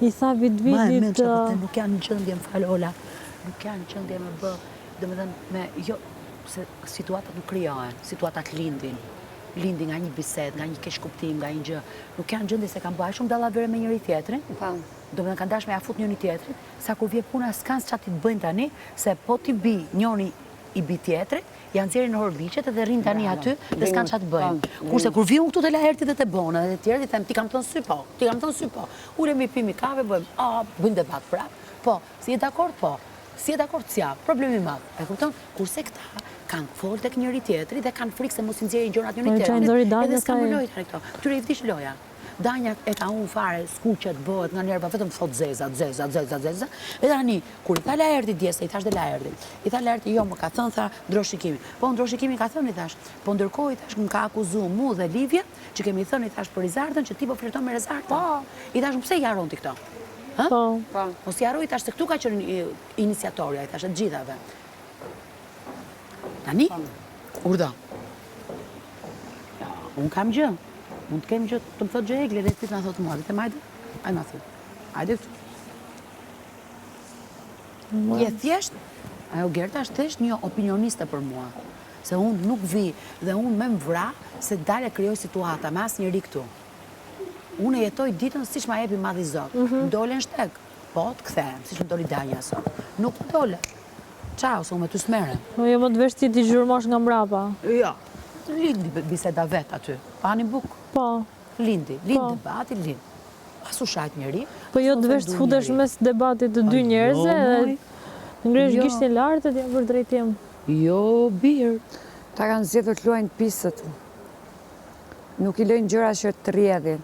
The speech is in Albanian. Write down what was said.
I tha vidit... Nuk janë në gjëndje, më falë Ola, nuk janë në gjëndje me bë, dhe më dhenë me, jo, se situatat nuk kryohen, situatat lindin nga një bised, nga një kesh kuptim, nga një gjë, nuk janë gjëndje se kanë bëha shumë dallavere me njëri tjetrin, do më dhenë kanë dash me afut njëri tjetrin, sa kur vje puna s'kanë së qatit bëjnë tani, se po t'i bi njëri i bi tjetrit, janë zeri në horbiqet edhe rinë tani aty dhe s'kanë qatë bëjnë. Kurse kur viju këtu të laherti dhe të bona dhe të tjerë, dhe them, ti kam thënë sy po, ti kam thënë sy po. Ulemi pimi kave, bëjmë debat prap. Po, si e dakord, po. Si e dakord, s'ja, problemi madh. E kupton? Kurse këta kanë folë tek njëri tjetri dhe kanë frikë se mos i nxjerrin gjërat njëri tjetrit. Edhe s'ka më lojë tani këto. Këtyre i vdish loja. Danja e ka unë fare, skuqet, bëhet nga njerëva, vetëm thot zeza. E tani, kur i tha Laerti djesë, i thash dhe Laerti. I tha Laerti, jo, më ka thënë, tha, ndroshikimi. Po, ndroshikimi ka thënë, i thash. Po, ndërkohë, i thash, më ka akuzu mu dhe Livje, që kemi thënë, i thash, për Rizardën, që ti po flirton me Rizardën. Po. I thash, pse i haron ti këto? Po. Mos i haroj, i thash, se këtu ka qenë iniciatorja, i thash, e gjithave. Tani, urdo. Unë kam gjë. Mund të kemi që të më thotë gjë Egli, dhe ti të nga thotë mua, dhe të majde, ajde nga thotë. Ajde këtu. Je thjesht, ajo Gerta është thjesht një opinioniste për mua. Se unë nuk vi dhe unë me më vra se dalë e kryoj situata me asë njëri këtu. Unë e jetoj ditën si që ma jepi madhi zotë. Dole në shtek, po të këthejmë, si që më doli Danja sot. Nuk më dole. Qao, se unë me të smere. Jo më të vesh ti zhurmosh nga mrapa. Jo. Lindi biseda vet aty. Pani buk. Po. Lindi debati, lindi. Asu shajt njëri. Po jo të vesh të futesh mes debatit të dy njerëzve dhe ngresh gishtin lartë dhe për drejtim. Jo, birë. Ta kanë zgjedhur të luajnë pisët. Nuk i lojnë gjëra që të rrjedhin.